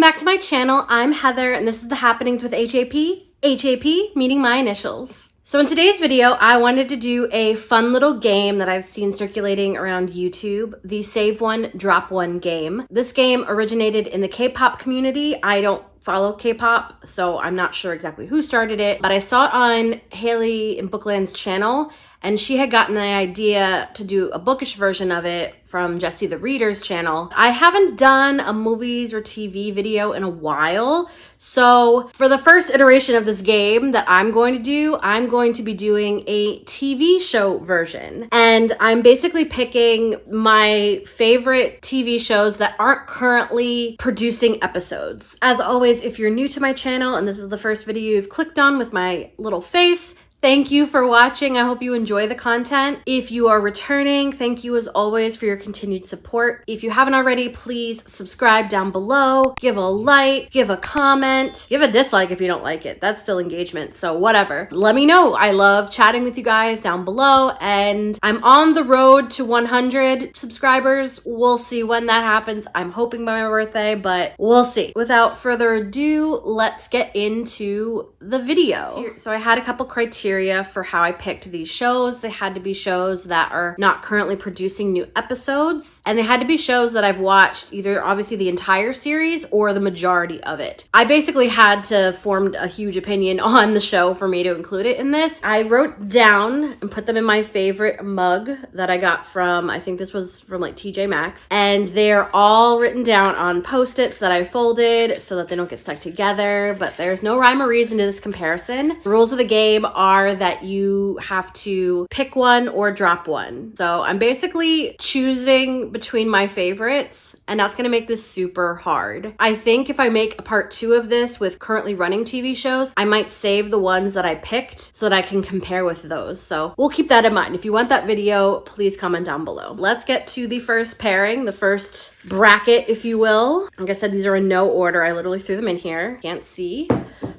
back to my channel. I'm Heather and this is the Happenings with H.A.P. H.A.P. meaning my initials. So in today's video, I wanted to do a fun little game that I've seen circulating around YouTube, the Save One, Drop One game. This game originated in the K-pop community. I don't follow K-pop, so I'm not sure exactly who started it, but I saw it on Hailey and Bookland's channel, and she had gotten the idea to do a bookish version of it from Jessie the Reader's channel. I haven't done a movies or TV video in a while, so for the first iteration of this game that I'm going to be doing a TV show version. And I'm basically picking my favorite TV shows that aren't currently producing episodes. As always, if you're new to my channel and this is the first video you've clicked on with my little face, thank you for watching. I hope you enjoy the content. If you are returning, thank you as always for your continued support. If you haven't already, please subscribe down below, give a like, give a comment, give a dislike if you don't like it. That's still engagement, so whatever. Let me know. I love chatting with you guys down below, and I'm on the road to 100 subscribers. We'll see when that happens. I'm hoping by my birthday, but we'll see. Without further ado, let's get into the video. So I had a couple criteria for how I picked these shows. They had to be shows that are not currently producing new episodes, and they had to be shows that I've watched either obviously the entire series or the majority of it. I basically had to form a huge opinion on the show for me to include it in this. I wrote down and put them in my favorite mug that I got from, I think this was from like TJ Maxx, and they're all written down on Post-its that I folded so that they don't get stuck together, but there's no rhyme or reason to this comparison. The rules of the game are that you have to pick one or drop one. So I'm basically choosing between my favorites, and that's gonna make this super hard. I think if I make a part 2 of this with currently running TV shows, I might save the ones that I picked so that I can compare with those. So we'll keep that in mind. If you want that video, please comment down below. Let's get to the first pairing, the first bracket, if you will. Like I said, these are in no order. I literally threw them in here. Can't see.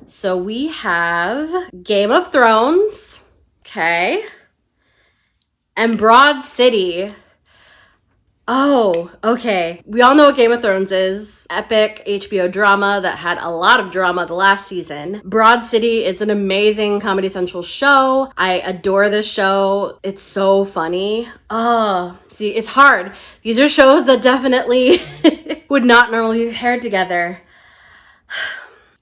So we have Game of Thrones, okay, and Broad City. Oh, okay. We all know what Game of Thrones is. Epic HBO drama that had a lot of drama the last season. Broad City is an amazing Comedy Central show. I adore this show. It's so funny. Oh, see, it's hard. These are shows that definitely would not normally be paired together.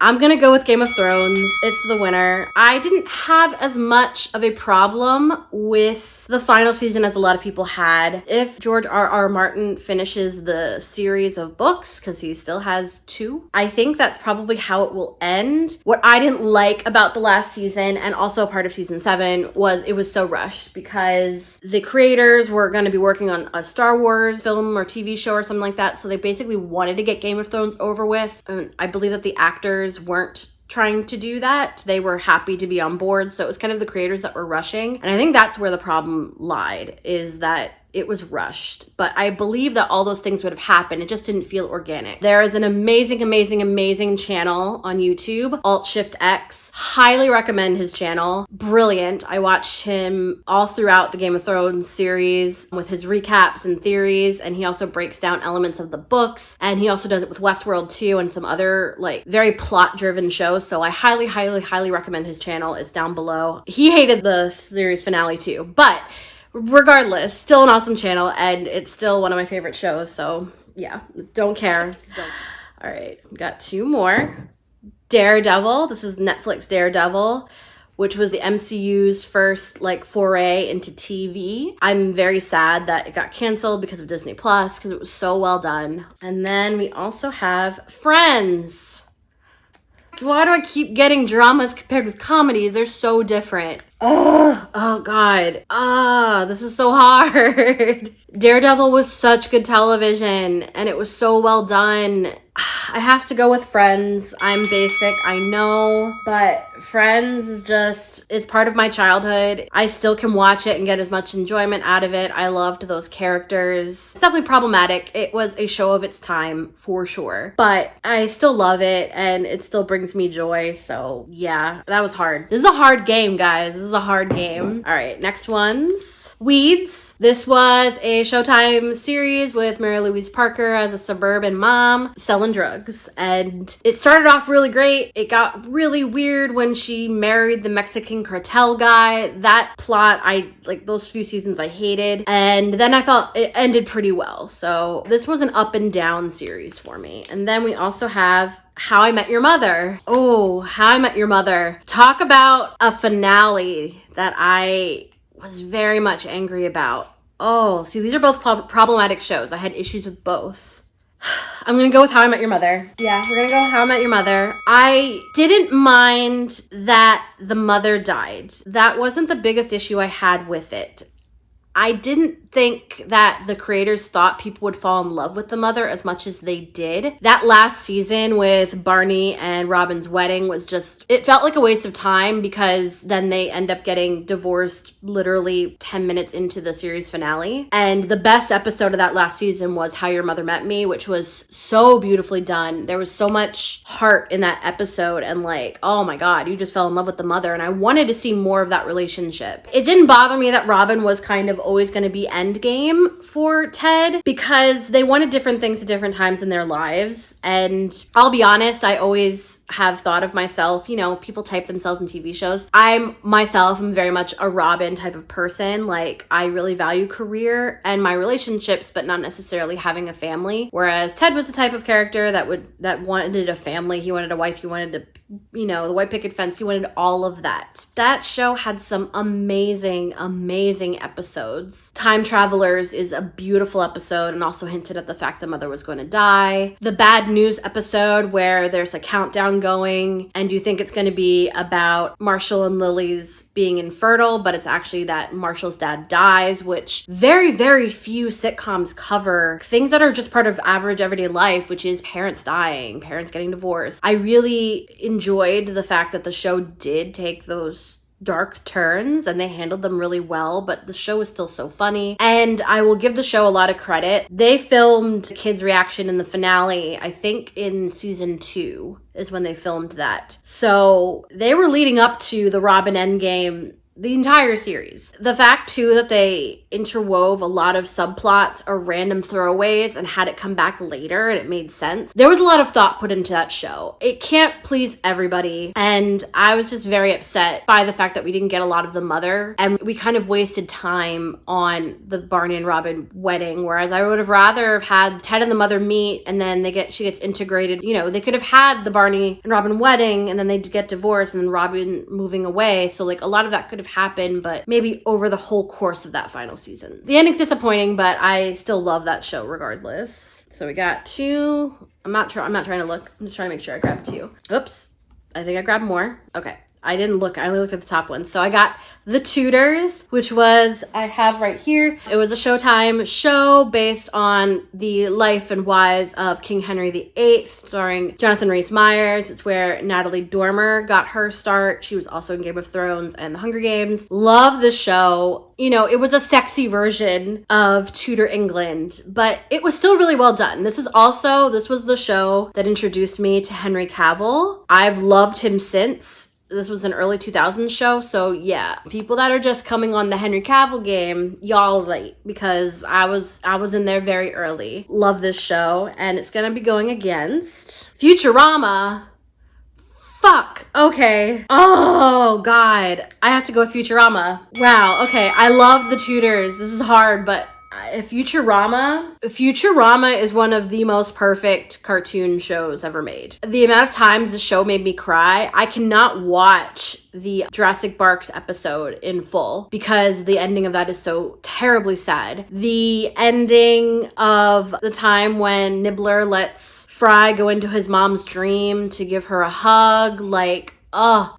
I'm gonna go with Game of Thrones. It's the winner. I didn't have as much of a problem with the final season as a lot of people had. If George R.R. Martin finishes the series of books, because he still has 2, I think that's probably how it will end. What I didn't like about the last season, and also part of season 7, was it was so rushed because the creators were gonna be working on a Star Wars film or TV show or something like that, so they basically wanted to get Game of Thrones over with. And I believe that the actors weren't trying to do that. They were happy to be on board, so it was kind of the creators that were rushing. And I think that's where the problem lied, is that it was rushed. But I believe that all those things would have happened. It just didn't feel organic. There is an amazing, amazing, amazing channel on YouTube, Alt-Shift-X. Highly recommend his channel. Brilliant. I watched him all throughout the Game of Thrones series with his recaps and theories, and he also breaks down elements of the books, and he also does it with Westworld too and some other like very plot-driven shows. So I highly, highly, highly recommend his channel. It's down below. He hated the series finale too, but regardless, still an awesome channel, and it's still one of my favorite shows, so yeah, don't care. All right, got 2 more. Daredevil. This is Netflix Daredevil, which was the MCU's first like foray into TV. I'm very sad that it got canceled because of Disney Plus, because it was so well done. And then we also have Friends. Why do I keep getting dramas compared with comedies? They're so different. Oh God. This is so hard. Daredevil was such good television, and it was so well done. I have to go with Friends. I'm basic, I know, but Friends is just, it's part of my childhood. I still can watch it and get as much enjoyment out of it. I loved those characters. It's definitely problematic. It was a show of its time for sure, but I still love it and it still brings me joy. So yeah, that was hard. This is a hard game, guys. This is a hard game. All right, next ones. Weeds. This was a Showtime series with Mary Louise Parker as a suburban mom selling drugs. And it started off really great. It got really weird when she married the Mexican cartel guy. That plot, those few seasons I hated. And then I felt it ended pretty well. So this was an up and down series for me. And then we also have How I Met Your Mother. Oh, How I Met Your Mother. Talk about a finale that I was very much angry about. Oh, see, these are both problematic shows. I had issues with both. I'm gonna go with How I Met Your Mother. Yeah, we're gonna go How I Met Your Mother. I didn't mind that the mother died. That wasn't the biggest issue I had with it. I didn't think that the creators thought people would fall in love with the mother as much as they did. That last season with Barney and Robin's wedding was just, it felt like a waste of time because then they end up getting divorced literally 10 minutes into the series finale. And the best episode of that last season was How Your Mother Met Me, which was so beautifully done. There was so much heart in that episode and oh my God, you just fell in love with the mother. And I wanted to see more of that relationship. It didn't bother me that Robin was kind of always going to be endgame for Ted because they wanted different things at different times in their lives. And I'll be honest, I always have thought of myself, people type themselves in TV shows. I'm very much a Robin type of person. I really value career and my relationships, but not necessarily having a family. Whereas Ted was the type of character that wanted a family. He wanted a wife. He wanted the white picket fence. He wanted all of that. That show had some amazing, amazing episodes. Time Travelers is a beautiful episode and also hinted at the fact the mother was going to die. The Bad News episode where there's a countdown going and you think it's going to be about Marshall and Lily's being infertile, but it's actually that Marshall's dad dies, which very, very few sitcoms cover. Things that are just part of average everyday life, which is parents dying, parents getting divorced. I really enjoyed the fact that the show did take those dark turns and they handled them really well, but the show is still so funny. And I will give the show a lot of credit. They filmed kids' reaction in the finale, I think in season 2 is when they filmed that. So they were leading up to the Robin Endgame the entire series. The fact too that they interwove a lot of subplots or random throwaways and had it come back later and it made sense. There was a lot of thought put into that show. It can't please everybody. And I was just very upset by the fact that we didn't get a lot of the mother and we kind of wasted time on the Barney and Robin wedding. Whereas I would have rather have had Ted and the mother meet and then she gets integrated. They could have had the Barney and Robin wedding and then they'd get divorced and then Robin moving away. So a lot of that could have happened, but maybe over the whole course of that final season. The ending's disappointing, but I still love that show regardless. So we got 2. I'm not trying to look. I'm just trying to make sure I grabbed 2. Oops. I think I grabbed more. Okay. I didn't look. I only looked at the top one. So I got The Tutors, which I have right here. It was a Showtime show based on the life and wives of King Henry VIII, starring Jonathan Rhys-Meyers. It's where Natalie Dormer got her start. She was also in Game of Thrones and The Hunger Games. Love this show. It was a sexy version of Tudor England, but it was still really well done. This was the show that introduced me to Henry Cavill. I've loved him since. This was an early 2000s show, so yeah, people that are just coming on the Henry Cavill game, y'all late, because I was in there very early. Love this show, and it's gonna be going against Futurama. Fuck. Okay. Oh, God. I have to go with Futurama. Wow. Okay. I love The Tutors. This is hard, but Futurama is one of the most perfect cartoon shows ever made. The amount of times the show made me cry, I cannot watch the Jurassic Park episode in full because the ending of that is so terribly sad. The ending of the time when Nibbler lets Fry go into his mom's dream to give her a hug,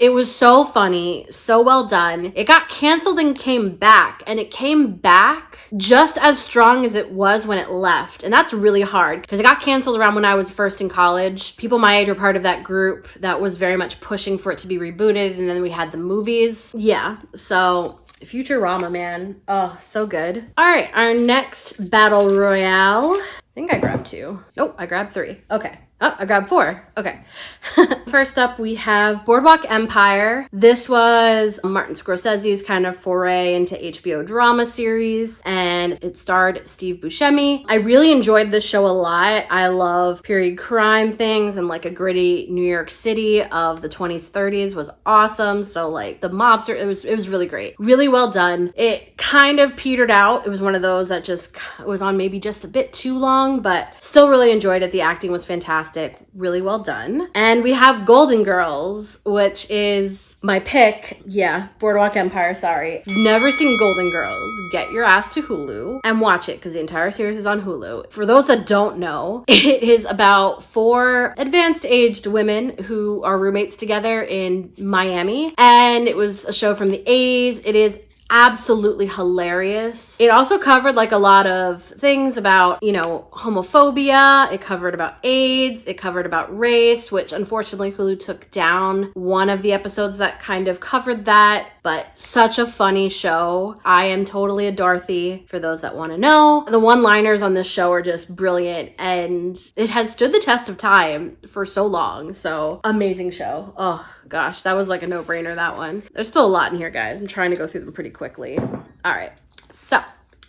it was so funny, so well done. It got canceled and came back, and it came back just as strong as it was when it left. And that's really hard because it got canceled around when I was first in college. People my age were part of that group that was very much pushing for it to be rebooted, and then we had the movies. Yeah, so Futurama, man. Oh, so good. All right, our next battle royale. I think I grabbed 2. Nope, I grabbed 3. Okay. Oh, I grabbed 4. Okay. First up, we have Boardwalk Empire. This was Martin Scorsese's kind of foray into HBO drama series, and it starred Steve Buscemi. I really enjoyed this show a lot. I love period crime things, and like a gritty New York City of the 20s, 30s was awesome. So like the mobster, it was really great. Really well done. It kind of petered out. It was one of those that just was on maybe just a bit too long, but still really enjoyed it. The acting was fantastic. Really well done. And we have Golden Girls, which is my pick. Yeah, Boardwalk Empire, sorry. If you've never seen Golden Girls, get your ass to Hulu and watch it because the entire series is on Hulu. For those that don't know, it is about 4 advanced aged women who are roommates together in Miami. And it was a show from the 80s. It is absolutely hilarious. It also covered like a lot of things about, you know, homophobia. It covered about AIDS. It covered about race, which unfortunately Hulu took down one of the episodes that kind of covered that, but such a funny show. I am totally a Dorothy for those that want to know. The one-liners on this show are just brilliant, and it has stood the test of time for so long. So amazing show. Oh gosh, that was like a no-brainer, that one. There's still a lot in here, guys. I'm trying to go through them pretty quickly. All right, so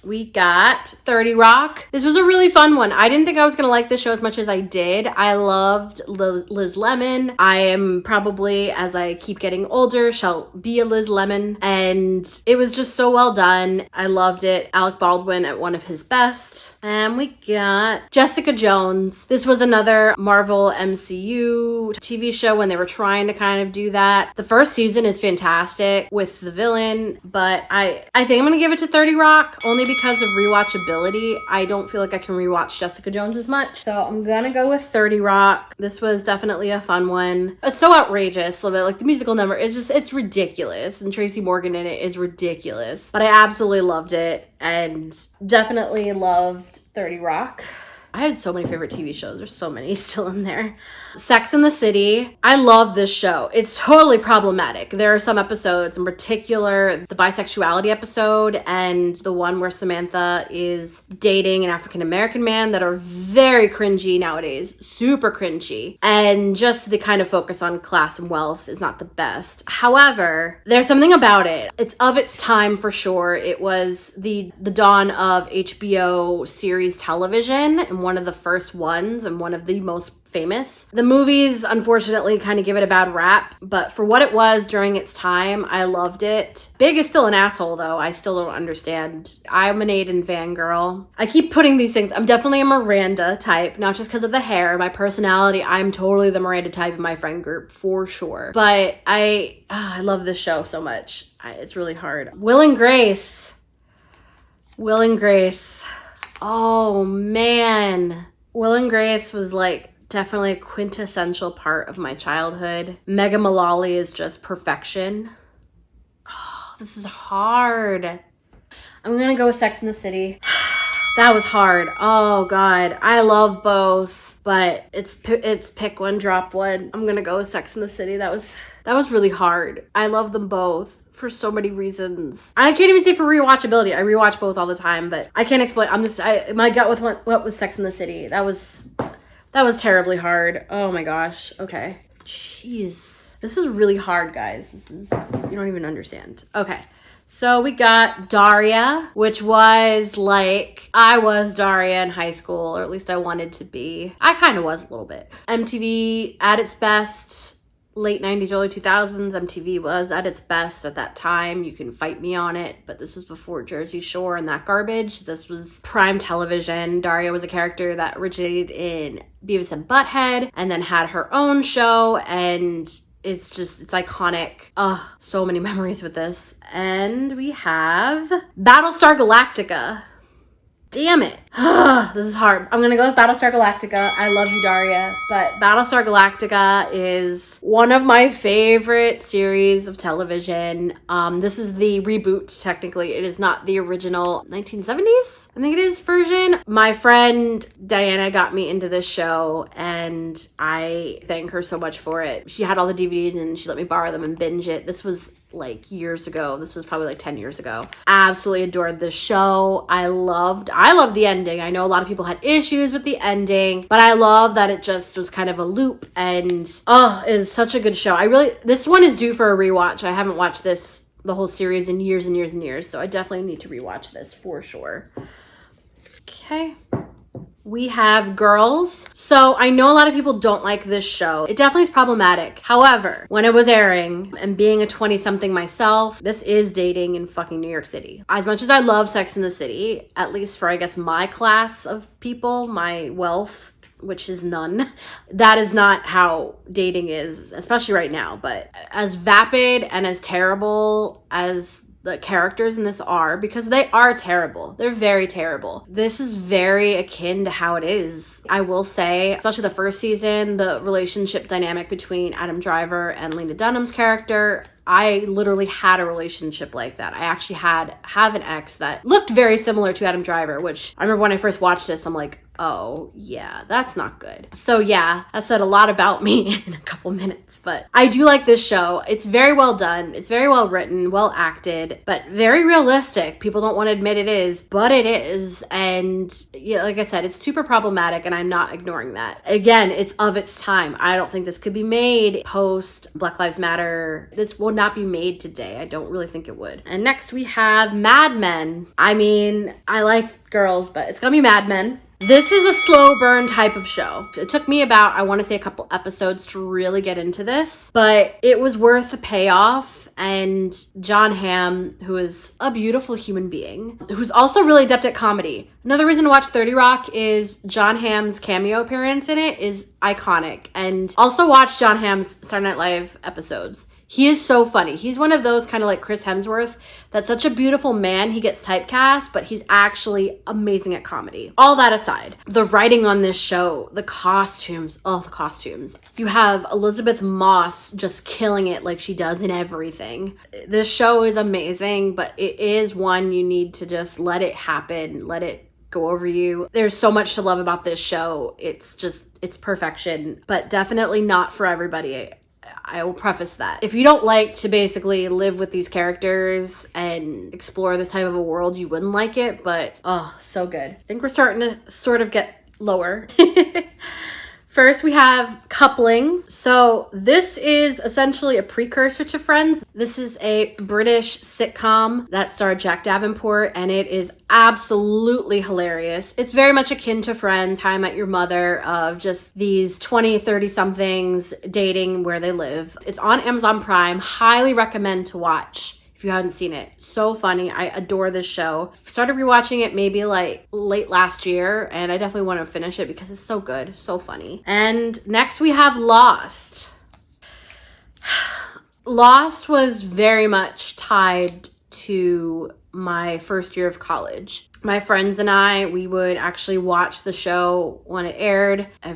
we got 30 Rock. This was a really fun one. I didn't think I was gonna like this show as much as I did. I loved Liz Lemon. I am probably, as I keep getting older, shall be a Liz Lemon. And it was just so well done. I loved it. Alec Baldwin at one of his best. And we got Jessica Jones. This was another Marvel MCU TV show when they were trying to kind of do that. The first season is fantastic with the villain, but I think I'm gonna give it to 30 Rock only because of rewatchability. I don't feel like I can rewatch Jessica Jones as much. So I'm gonna go with 30 Rock. This was definitely a fun one. It's so outrageous a little bit. Like the musical number is just, it's ridiculous. And Tracy Morgan in it is ridiculous. But I absolutely loved it and definitely loved 30 Rock. I had so many favorite TV shows. There's so many still in there. Sex and the City. I love this show. It's totally problematic. There are some episodes, in particular, the bisexuality episode and the one where Samantha is dating an African-American man, that are very cringy nowadays. Super cringy. And just the kind of focus on class and wealth is not the best. However, there's something about it. It's of its time for sure. It was the dawn of HBO series television, and one of the first ones and one of the most famous. The movies, unfortunately, kind of give it a bad rap, but for what it was during its time, I loved it. Big is still an asshole, though. I still don't understand. I'm an Aiden fangirl. I keep putting these things. I'm definitely a Miranda type, not just because of the hair. My personality, I'm totally the Miranda type in my friend group, for sure. But I love this show so much. It's really hard. Will and Grace. Will and Grace. Oh, man. Will and Grace was like definitely a quintessential part of my childhood. Megan Mullally is just perfection. Oh, this is hard. I'm gonna go with Sex and the City. That was hard. Oh God, I love both, but it's pick one, drop one. I'm gonna go with Sex and the City. That was really hard. I love them both for so many reasons. I can't even say for rewatchability. I rewatch both all the time, but I can't explain. My gut with what was Sex and the City. That was terribly hard. Oh my gosh. Okay. Jeez. This is really hard, guys. You don't even understand. Okay. So we got Daria, which was like, I was Daria in high school, or at least I wanted to be. I kind of was a little bit. MTV at its best. Late 90s, early 2000s, MTV was at its best at that time. You can fight me on it, but this was before Jersey Shore and that garbage. This was prime television. Daria was a character that originated in Beavis and Butthead and then had her own show, and it's iconic. So many memories with this. And we have Battlestar Galactica. Damn it. This is hard. I'm gonna go with Battlestar Galactica. I love you, Daria, but Battlestar Galactica is one of my favorite series of television. This is the reboot, technically. It is not the original 1970s, I think it is, version. My friend Diana got me into this show, and I thank her so much for it. She had all the DVDs, and she let me borrow them and binge it. This was like years ago. This was probably like 10 years ago. Absolutely adored this show. I loved the ending. I know a lot of people had issues with the ending, but I love that it just was kind of a loop, and it is such a good show. This one is due for a rewatch. I haven't watched the whole series in years and years and years, so I definitely need to rewatch this for sure. Okay. We have Girls. So I know a lot of people don't like this show. It definitely is problematic. However, when it was airing, and being a 20-something myself, this is dating in fucking New York City. As much as I love Sex and the City, at least for, I guess, my class of people, my wealth, which is none, that is not how dating is, especially right now. But as vapid and as terrible as the characters in this are, because they are terrible. They're very terrible. This is very akin to how it is. I will say, especially the first season, the relationship dynamic between Adam Driver and Lena Dunham's character, I literally had a relationship like that. I actually have an ex that looked very similar to Adam Driver, which I remember when I first watched this, I'm like, oh yeah, that's not good. So yeah, that said a lot about me in a couple minutes, but I do like this show. It's very well done. It's very well written, well acted, but very realistic. People don't want to admit it is, but it is. And yeah, like I said, it's super problematic, and I'm not ignoring that. Again, it's of its time. I don't think this could be made post Black Lives Matter. This will not be made today. I don't really think it would. And next we have Mad Men. I mean, I like Girls, but it's gonna be Mad Men. This is a slow burn type of show. It took me about, I want to say, a couple episodes to really get into this, but it was worth the payoff. And Jon Hamm, who is a beautiful human being, who's also really adept at comedy. Another reason to watch 30 Rock is Jon Hamm's cameo appearance in it is iconic. And also watch Jon Hamm's Saturday Night Live episodes. He is so funny. He's one of those kind of like Chris Hemsworth, that's such a beautiful man. He gets typecast, but he's actually amazing at comedy. All that aside, the writing on this show, the costumes, the costumes. You have Elizabeth Moss just killing it like she does in everything. This show is amazing, but it is one you need to just let it happen, let it go over you. There's so much to love about this show. It's perfection, but definitely not for everybody. I will preface that. If you don't like to basically live with these characters and explore this type of a world, you wouldn't like it, but so good. I think we're starting to sort of get lower. First, we have Coupling. So this is essentially a precursor to Friends. This is a British sitcom that starred Jack Davenport, and it is absolutely hilarious. It's very much akin to Friends, How I Met Your Mother, of just these 20, 30-somethings dating where they live. It's on Amazon Prime. Highly recommend to watch if you haven't seen it. So funny. I adore this show. Started rewatching it maybe like late last year, and I definitely want to finish it because it's so good, so funny. And next we have Lost. Lost was very much tied to my first year of college. My friends and we would actually watch the show when it aired I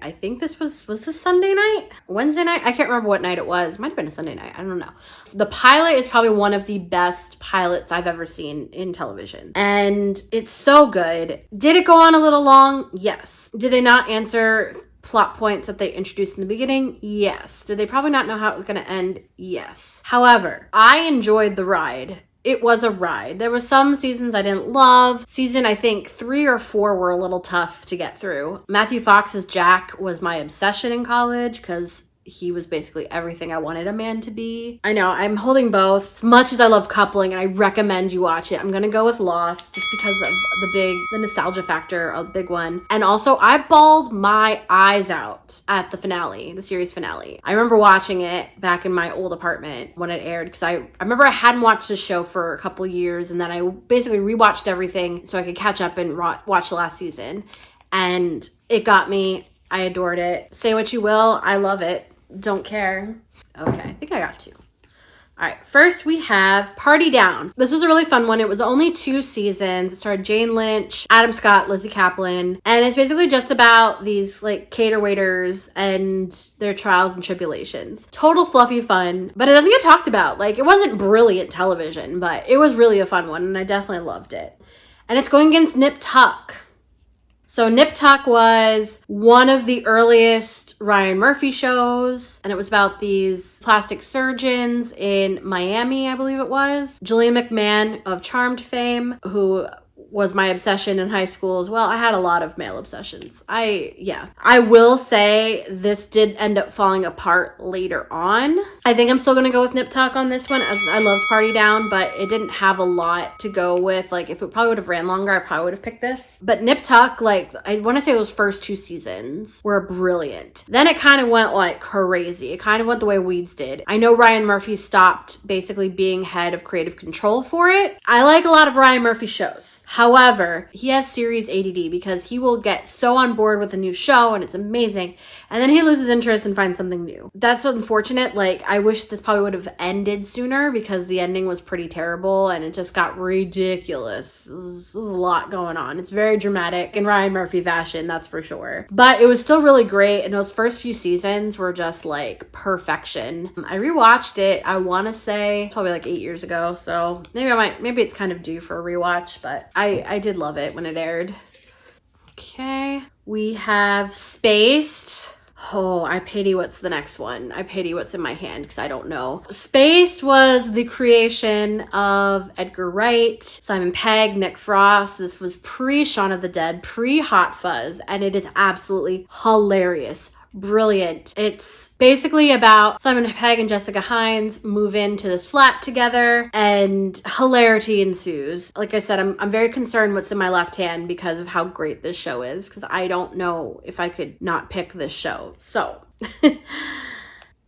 think this was this Sunday night? Wednesday night? I can't remember what night it was. Might have been a Sunday night. I don't know. The pilot is probably one of the best pilots I've ever seen in television. And it's so good. Did it go on a little long? Yes. Did they not answer plot points that they introduced in the beginning? Yes. Did they probably not know how it was going to end? Yes. However, I enjoyed the ride. It was a ride. There were some seasons I didn't love. Season, I think 3 or 4 were a little tough to get through. Matthew Fox's Jack was my obsession in college because he was basically everything I wanted a man to be. I know, I'm holding both. As much as I love Coupling and I recommend you watch it, I'm gonna go with Lost just because of the nostalgia factor, a big one. And also, I bawled my eyes out at the finale, the series finale. I remember watching it back in my old apartment when it aired because I remember I hadn't watched the show for a couple years, and then I basically rewatched everything so I could catch up and watch the last season. And it got me. I adored it. Say what you will, I love it. Don't care. Okay, I think I got 2. All right, first we have Party Down. This was a really fun one. It was only 2 seasons. It starred Jane Lynch, Adam Scott, Lizzie Kaplan, and it's basically just about these like cater waiters and their trials and tribulations. Total fluffy fun, but it doesn't get talked about. Like, it wasn't brilliant television, but it was really a fun one, and I definitely loved it. And it's going against Nip Tuck. So Nip Tuck was one of the earliest Ryan Murphy shows, and it was about these plastic surgeons in Miami, I believe it was. Julian McMahon of Charmed fame, who was my obsession in high school as well. I had a lot of male obsessions. I will say this did end up falling apart later on. I think I'm still gonna go with Nip Tuck on this one, as I loved Party Down, but it didn't have a lot to go with. Like, if it probably would have ran longer, I probably would have picked this. But Nip Tuck, like, I want to say those first 2 seasons were brilliant. Then it kind of went like crazy. It kind of went the way Weeds did. I know Ryan Murphy stopped basically being head of creative control for it. I like a lot of Ryan Murphy shows. However, he has series ADD because he will get so on board with a new show and it's amazing, and then he loses interest and finds something new. That's unfortunate. Like, I wish this probably would have ended sooner because the ending was pretty terrible and it just got ridiculous. There's a lot going on. It's very dramatic in Ryan Murphy fashion, that's for sure. But it was still really great, and those first few seasons were just like perfection. I rewatched it, I want to say probably like 8 years ago, so maybe it's kind of due for a rewatch, but I did love it when it aired. Okay, we have Spaced. Oh, I pity what's the next one. I pity what's in my hand because I don't know. Spaced was the creation of Edgar Wright, Simon Pegg, Nick Frost. This was pre-Shaun of the Dead, pre-Hot Fuzz, and it is absolutely hilarious. Brilliant. It's basically about Simon Pegg and Jessica Hines move into this flat together and hilarity ensues. Like I said, I'm very concerned what's in my left hand because of how great this show is, because I don't know if I could not pick this show. So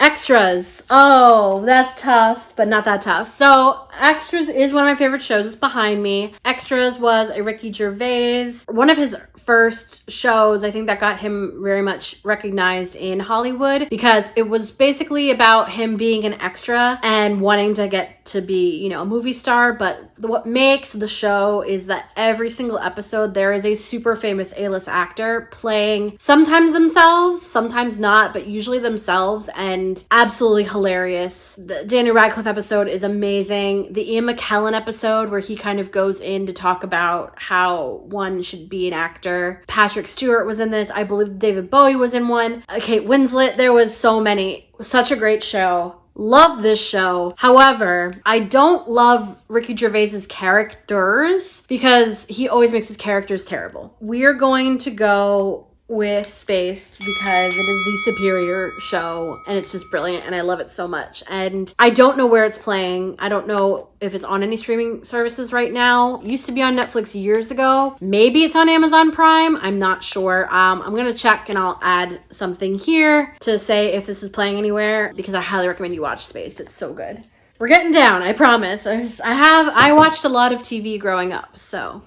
Extras. Oh, that's tough, but not that tough. So Extras is one of my favorite shows. It's behind me. Extras was a Ricky Gervais, one of his first shows, I think, that got him very much recognized in Hollywood, because it was basically about him being an extra and wanting to get to be, you know, a movie star. But what makes the show is that every single episode there is a super famous A-list actor playing sometimes themselves, sometimes not, but usually themselves, and absolutely hilarious. The Daniel Radcliffe episode is amazing. The Ian McKellen episode, where he kind of goes in to talk about how one should be an actor. Patrick Stewart was in this. I believe David Bowie was in one. Kate Winslet. There was so many. Such a great show. Love this show. However, I don't love Ricky Gervais's characters because he always makes his characters terrible. We're going to go with Spaced because it is the superior show and it's just brilliant and I love it so much. And I don't know where it's playing. I don't know if it's on any streaming services right now. It used to be on Netflix years ago. Maybe it's on Amazon Prime. I'm not sure. I'm gonna check and I'll add something here to say if this is playing anywhere, because I highly recommend you watch Spaced. It's so good. We're getting down, I promise. I watched a lot of TV growing up. So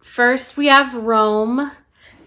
first we have Rome,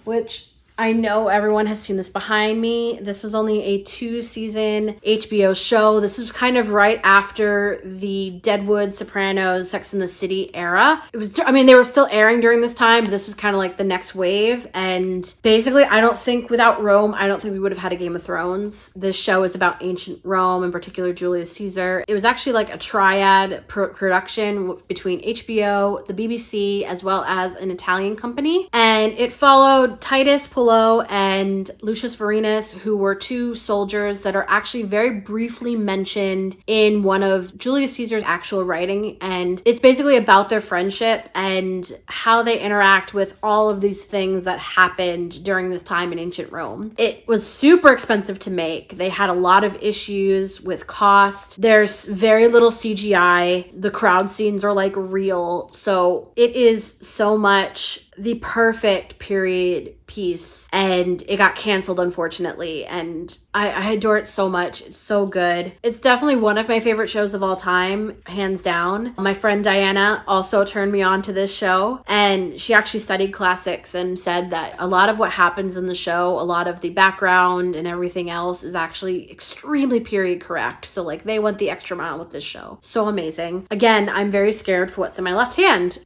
which I know everyone has seen this behind me. This was only a 2-season HBO show. This was kind of right after the Deadwood, Sopranos, Sex and the City era. It was, I mean, they were still airing during this time, but this was kind of like the next wave. And basically, I don't think without Rome, I don't think we would have had a Game of Thrones. This show is about ancient Rome, in particular Julius Caesar. It was actually like a triad production between HBO, the BBC, as well as an Italian company. And it followed Titus Pullo and Lucius Vorenus, who were 2 soldiers that are actually very briefly mentioned in one of Julius Caesar's actual writing. And it's basically about their friendship and how they interact with all of these things that happened during this time in ancient Rome. It was super expensive to make. They had a lot of issues with cost. There's very little CGI. The crowd scenes are like real. So it is so much the perfect period piece, and it got canceled, unfortunately, and I adore it so much. It's so good. It's definitely one of my favorite shows of all time, hands down. My friend Diana also turned me on to this show, and she actually studied classics and said that a lot of what happens in the show, a lot of the background and everything else, is actually extremely period correct. So like, they went the extra mile with this show. So amazing. Again, I'm very scared for what's in my left hand.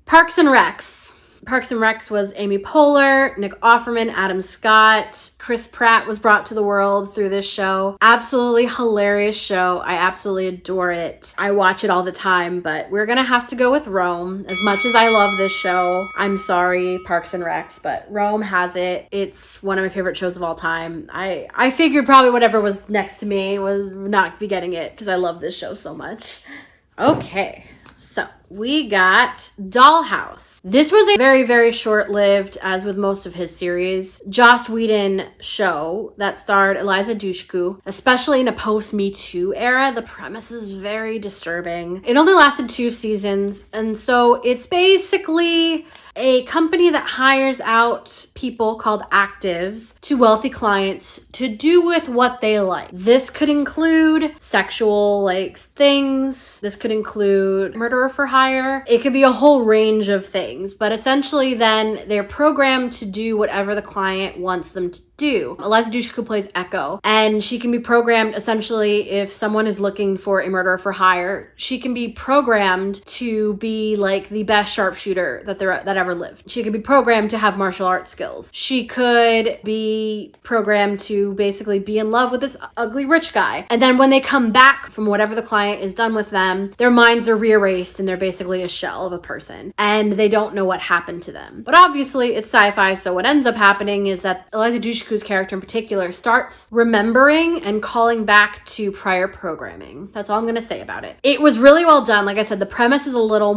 Parks and Recs. Parks and Recs was Amy Poehler, Nick Offerman, Adam Scott. Chris Pratt was brought to the world through this show. Absolutely hilarious show. I absolutely adore it. I watch it all the time, but we're gonna have to go with Rome. As much as I love this show, I'm sorry, Parks and Recs, but Rome has it. It's one of my favorite shows of all time. I figured probably whatever was next to me was not be getting it because I love this show so much. Okay. So we got Dollhouse. This was a very, very short-lived, as with most of his series, Joss Whedon show that starred Eliza Dushku, especially in a post-Me Too era. The premise is very disturbing. It only lasted 2 seasons, and so it's basically a company that hires out people called actives to wealthy clients to do with what they like. This could include sexual things. This could include murderer for hire. It could be a whole range of things, but essentially then they're programmed to do whatever the client wants them to do. Eliza Dushku plays Echo, and she can be programmed essentially if someone is looking for a murderer for hire, she can be programmed to be like the best sharpshooter that ever lived. She could be programmed to have martial arts skills. She could be programmed to basically be in love with this ugly rich guy. And then when they come back from whatever the client is done with them, their minds are re-erased and they're basically a shell of a person. And they don't know what happened to them. But obviously it's sci-fi, so what ends up happening is that Eliza Dushku's character in particular starts remembering and calling back to prior programming. That's all I'm going to say about it. It was really well done. Like I said, the premise is a little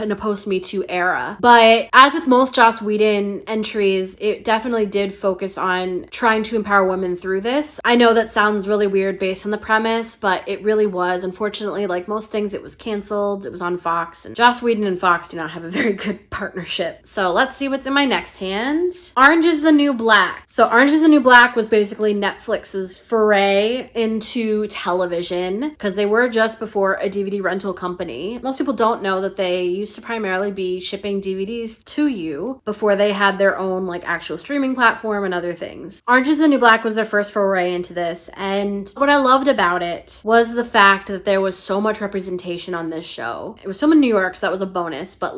in a post-Me Too era. But as with most Joss Whedon entries, it definitely did focus on trying to empower women through this. I know that sounds really weird based on the premise, but it really was. Unfortunately, like most things, it was canceled. It was on Fox, and Joss Whedon and Fox do not have a very good partnership. So let's see what's in my next hand. Orange is the New Black. So Orange is the New Black was basically Netflix's foray into television because they were just before a DVD rental company. Most people don't know that they used to primarily be shipping DVDs to you before they had their own actual streaming platform and other things. Orange is the New Black was their first foray into this, and what I loved about it was the fact that there was so much representation on this show. It was filmed in New York, so that was a bonus, but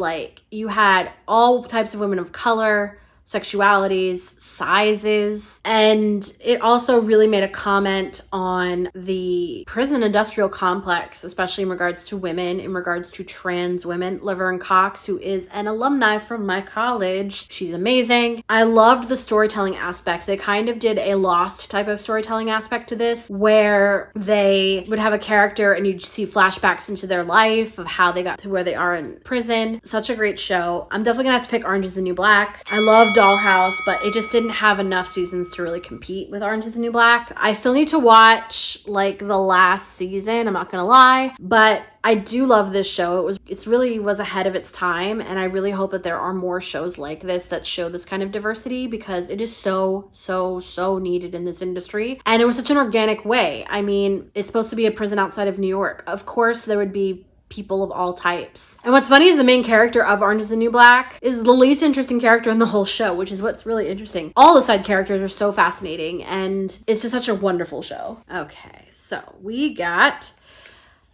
you had all types of women of color, sexualities, sizes, and it also really made a comment on the prison industrial complex, especially in regards to women, in regards to trans women. Laverne Cox, who is an alumni from my college, she's amazing. I loved the storytelling aspect. They kind of did a Lost type of storytelling aspect to this, where they would have a character and you'd see flashbacks into their life of how they got to where they are in prison. Such a great show. I'm definitely gonna have to pick Orange is the New Black. I love Dollhouse, but it just didn't have enough seasons to really compete with Orange is the New Black. I still need to watch the last season, I'm not gonna lie, but I do love this show. It really was ahead of its time, and I really hope that there are more shows like this that show this kind of diversity because it is so needed in this industry. And it was such an organic way. I mean, it's supposed to be a prison outside of New York. Of course, there would be people of all types. And what's funny is the main character of Orange is the New Black is the least interesting character in the whole show, which is what's really interesting. All the side characters are so fascinating, and it's just such a wonderful show. Okay, so we got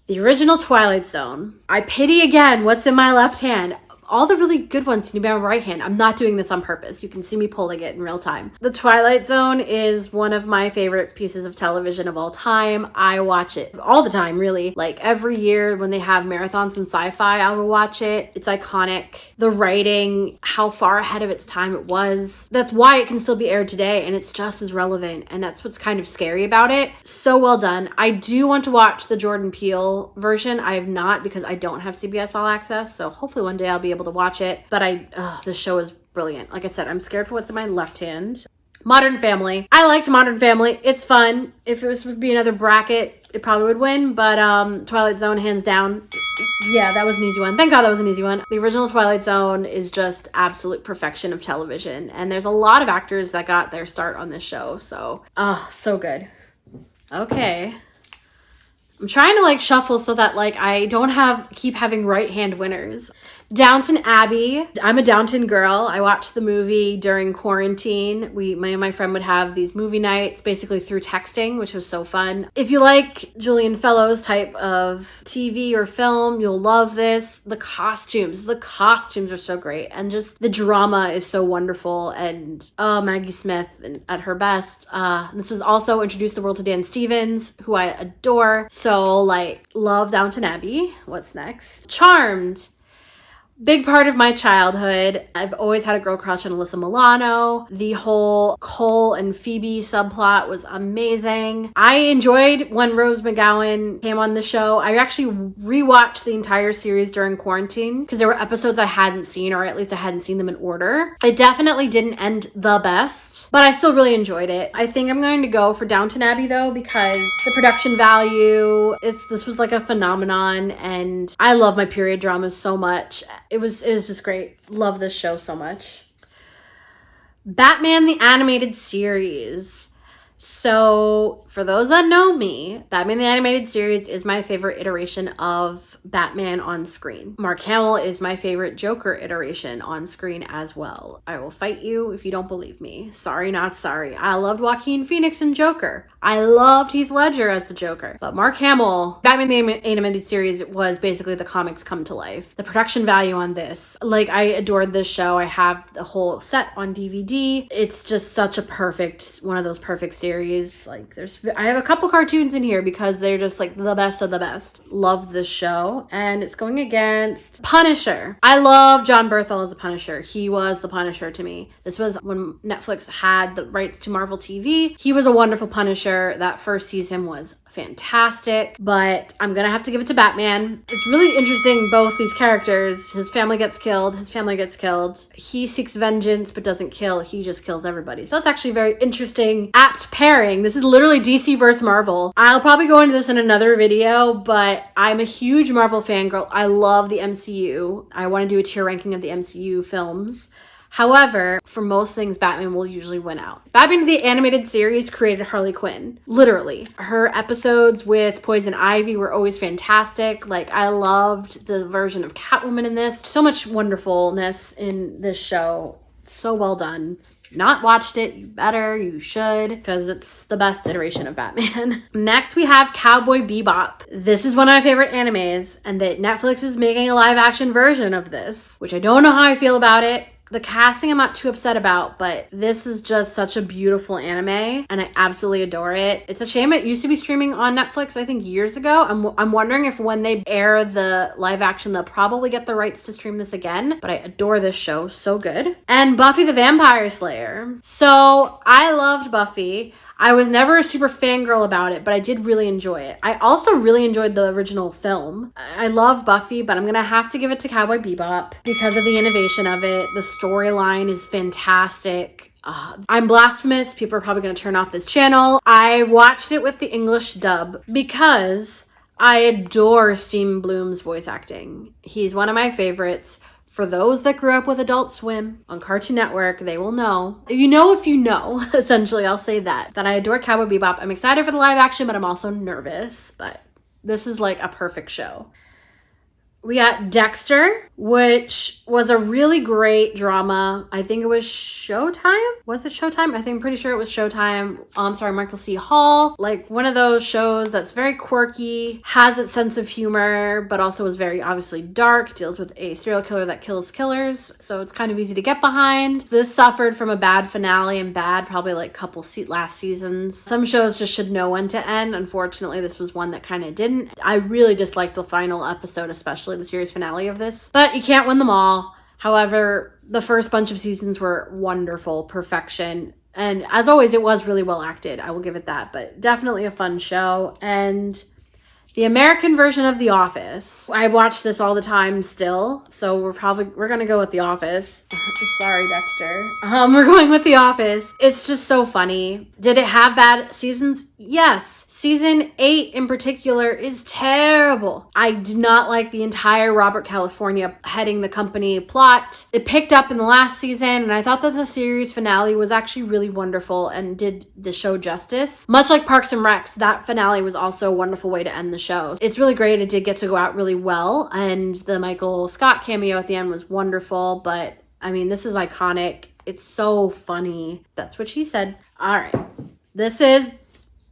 the original Twilight Zone. I pity again what's in my left hand. All the really good ones seem to be on my right hand. I'm not doing this on purpose. You can see me pulling it in real time. The Twilight Zone is one of my favorite pieces of television of all time. I watch it all the time, really. Every year when they have marathons in sci-fi, I will watch it. It's iconic. The writing, how far ahead of its time it was. That's why it can still be aired today, and it's just as relevant, and that's what's kind of scary about it. So well done. I do want to watch the Jordan Peele version. I have not because I don't have CBS All Access, so hopefully one day I'll be able to watch it, but this show is brilliant. Like I said, I'm scared for what's in my left hand. Modern Family. I liked Modern Family. It's fun. If it was to be another bracket, it probably would win, but Twilight Zone, hands down. Yeah, that was an easy one. Thank God that was an easy one. The original Twilight Zone is just absolute perfection of television, and there's a lot of actors that got their start on this show, so so good. Okay. I'm trying to like shuffle so that like I don't keep having right hand winners. Downton Abbey. I'm a Downton girl. I watched the movie during quarantine. Me and my friend would have these movie nights basically through texting, which was so fun. If you like Julian Fellowes type of TV or film, you'll love this. The costumes are so great. And just the drama is so wonderful. And Maggie Smith at her best. This was also introduced the world to Dan Stevens, who I adore. So like, love Downton Abbey. What's next? Charmed. Big part of my childhood. I've always had a girl crush on Alyssa Milano. The whole Cole and Phoebe subplot was amazing. I enjoyed when Rose McGowan came on the show. I actually rewatched the entire series during quarantine because there were episodes I hadn't seen, or at least I hadn't seen them in order. It definitely didn't end the best, but I still really enjoyed it. I think I'm going to go for Downton Abbey though, because the production value, this was like a phenomenon, and I love my period dramas so much. It was just great. Love this show so much. Batman the Animated Series. So, for those that know me, Batman the Animated Series is my favorite iteration of Batman on screen. Mark Hamill is my favorite Joker iteration on screen as well. I will fight you if you don't believe me. Sorry, not sorry. I loved Joaquin Phoenix in Joker. I loved Heath Ledger as the Joker. But Mark Hamill, Batman the Animated Series was basically the comics come to life. The production value on this, like, I adored this show. I have the whole set on DVD. It's just such a one of those perfect series. Like, I have a couple cartoons in here because they're just like the best of the best. Love this show. And it's going against Punisher. I love John Berthel as the Punisher. He was the Punisher to me. This was when Netflix had the rights to Marvel TV. He was a wonderful Punisher. That first season was fantastic, but I'm gonna have to give it to Batman. It's really interesting, both these characters. His family gets killed. He seeks vengeance but doesn't kill. He just kills everybody. So it's actually a very interesting, apt pairing. This is literally DC versus Marvel. I'll probably go into this in another video, but I'm a huge Marvel fangirl. I love the MCU. I want to do a tier ranking of the MCU films. However, for most things, Batman will usually win out. Batman the Animated Series created Harley Quinn. Literally. Her episodes with Poison Ivy were always fantastic. Like, I loved the version of Catwoman in this. So much wonderfulness in this show. So well done. Not watched it, you should, because it's the best iteration of Batman. Next, we have Cowboy Bebop. This is one of my favorite animes, and that Netflix is making a live action version of this, which I don't know how I feel about it. The casting I'm not too upset about, but this is just such a beautiful anime, and I absolutely adore it. It's a shame it used to be streaming on Netflix, I think, years ago. I'm wondering if when they air the live action, they'll probably get the rights to stream this again, but I adore this show. So good. And Buffy the Vampire Slayer. So I loved Buffy. I was never a super fangirl about it, but I did really enjoy it. I also really enjoyed the original film. I love Buffy, but I'm gonna have to give it to Cowboy Bebop because of the innovation of it. The storyline is fantastic. I'm blasphemous. People are probably gonna turn off this channel. I watched it with the English dub because I adore Steve Bloom's voice acting. He's one of my favorites. For those that grew up with Adult Swim on Cartoon Network, they will know. If you know, essentially, I'll say that. But I adore Cowboy Bebop. I'm excited for the live action, but I'm also nervous. But this is like a perfect show. We got Dexter, which was a really great drama. I think it was Showtime. Was it Showtime? I'm pretty sure it was Showtime. Michael C. Hall. Like, one of those shows that's very quirky, has its sense of humor, but also is very obviously dark, deals with a serial killer that kills killers. So it's kind of easy to get behind. This suffered from a bad finale and probably like couple last seasons. Some shows just should know when to end. Unfortunately, this was one that kind of didn't. I really disliked the final episode, especially the series finale of this, but you can't win them all. However, the first bunch of seasons were wonderful, perfection, and as always, it was really well acted. I will give it that, but definitely a fun show. And the American version of The Office. I watch this all the time still, so we're gonna go with The Office. Sorry, Dexter. We're going with The Office. It's just so funny. Did it have bad seasons? Yes. Season 8 in particular is terrible. I did not like the entire Robert California heading the company plot. It picked up in the last season, and I thought that the series finale was actually really wonderful and did the show justice. Much like Parks and Recs, that finale was also a wonderful way to end the show. It's really great. It did get to go out really well, and the Michael Scott cameo at the end was wonderful, but I mean, this is iconic. It's so funny. That's what she said. All right. This is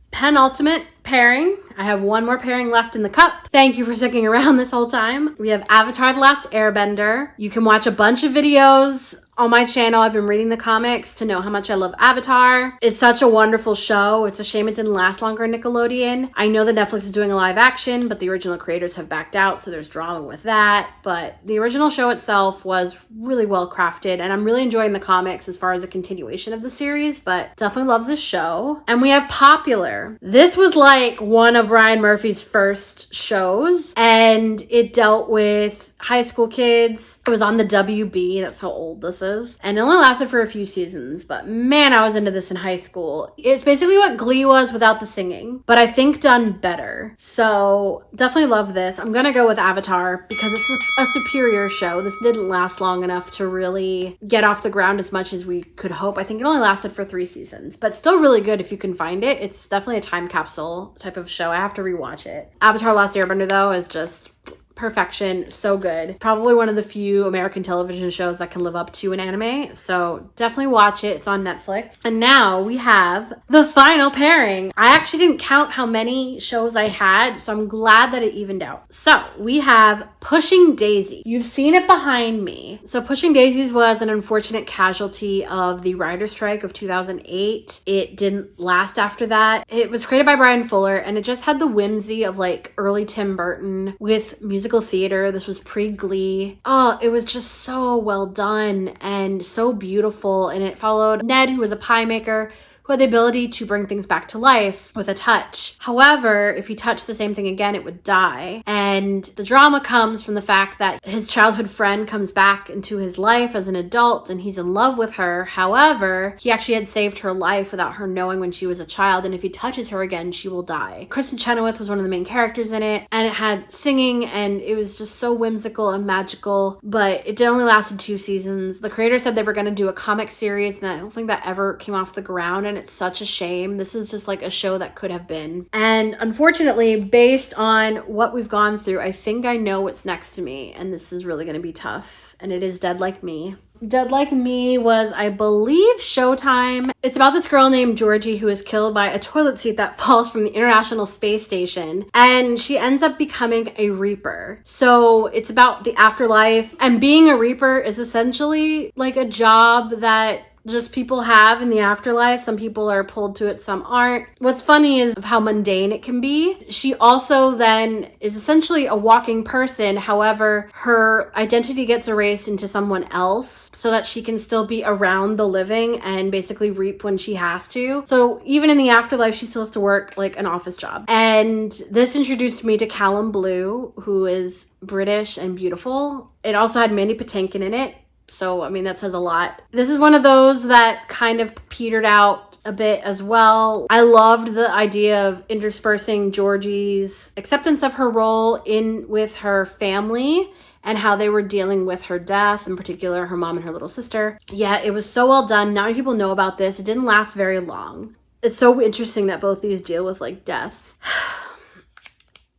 penultimate pairing. I have one more pairing left in the cup. Thank you for sticking around this whole time. We have Avatar: The Last Airbender. You can watch a bunch of videos on my channel. I've been reading the comics to know how much I love Avatar. It's such a wonderful show. It's a shame it didn't last longer on Nickelodeon. I know that Netflix is doing a live action, but the original creators have backed out, so there's drama with that. But the original show itself was really well crafted, and I'm really enjoying the comics as far as a continuation of the series, but definitely love this show. And we have Popular. This was like one of Ryan Murphy's first shows, and it dealt with high school kids. It was on the WB. That's how old this is. And it only lasted for a few seasons, but man, I was into this in high school. It's basically what Glee was without the singing, but I think done better. So definitely love this. I'm gonna go with Avatar because it's a superior show. This didn't last long enough to really get off the ground as much as we could hope. I think it only lasted for 3 seasons, but still really good if you can find it. It's definitely a time capsule type of show. I have to rewatch it. Avatar: Last Airbender though is just perfection. So good. Probably one of the few American television shows that can live up to an anime. So definitely watch it. It's on Netflix. And now we have the final pairing. I actually didn't count how many shows I had, so I'm glad that it evened out. So we have Pushing Daisy. You've seen it behind me. So Pushing Daisies was an unfortunate casualty of the writer's strike of 2008. It didn't last after that. It was created by Brian Fuller, and it just had the whimsy of like early Tim Burton with musical theater. This was pre-Glee. Oh, it was just so well done and so beautiful. And it followed Ned, who was a pie maker, who had the ability to bring things back to life with a touch. However, if he touched the same thing again, it would die. And the drama comes from the fact that his childhood friend comes back into his life as an adult and he's in love with her. However, he actually had saved her life without her knowing when she was a child, and if he touches her again, she will die. Kristen Chenoweth was one of the main characters in it, and it had singing, and it was just so whimsical and magical, but it only lasted 2 seasons. The creator said they were going to do a comic series, and I don't think that ever came off the ground, and it's such a shame. This is just like a show that could have been. And unfortunately, based on what we've gone through, I think I know what's next to me, and this is really going to be tough. And it is Dead Like Me. Dead Like Me was, I believe, Showtime. It's about this girl named Georgie who is killed by a toilet seat that falls from the International Space Station, and she ends up becoming a Reaper. So it's about the afterlife, and being a Reaper is essentially like a job that just people have in the afterlife. Some people are pulled to it, some aren't. What's funny is how mundane it can be. She also then is essentially a walking person. However, her identity gets erased into someone else so that she can still be around the living and basically reap when she has to. So even in the afterlife, she still has to work like an office job. And this introduced me to Callum Blue, who is British and beautiful. It also had Mandy Patinkin in it. So, I mean, that says a lot. This is one of those that kind of petered out a bit as well. I loved the idea of interspersing Georgie's acceptance of her role in with her family and how they were dealing with her death, in particular, her mom and her little sister. Yeah, it was so well done. Not many people know about this. It didn't last very long. It's so interesting that both these deal with like death.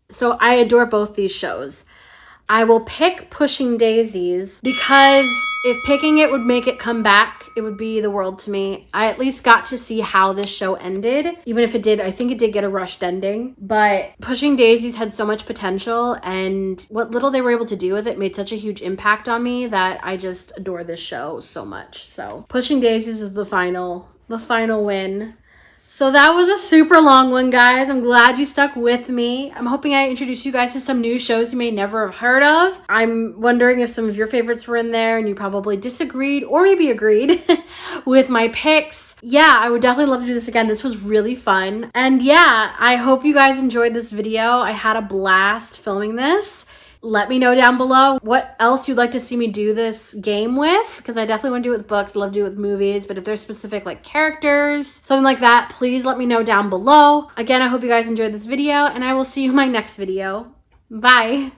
So I adore both these shows. I will pick Pushing Daisies because if picking it would make it come back, it would be the world to me. I at least got to see how this show ended. Even if it did, I think it did get a rushed ending. But Pushing Daisies had so much potential, and what little they were able to do with it made such a huge impact on me that I just adore this show so much. So Pushing Daisies is the final win. So that was a super long one, guys. I'm glad you stuck with me. I'm hoping I introduced you guys to some new shows you may never have heard of. I'm wondering if some of your favorites were in there and you probably disagreed or maybe agreed with my picks. Yeah, I would definitely love to do this again. This was really fun. And yeah, I hope you guys enjoyed this video. I had a blast filming this. Let me know down below what else you'd like to see me do this game with, because I definitely want to do it with books. I love to do it with movies, but if there's specific like characters, something like that, please let me know down below. Again, I hope you guys enjoyed this video, and I will see you in my next video. Bye.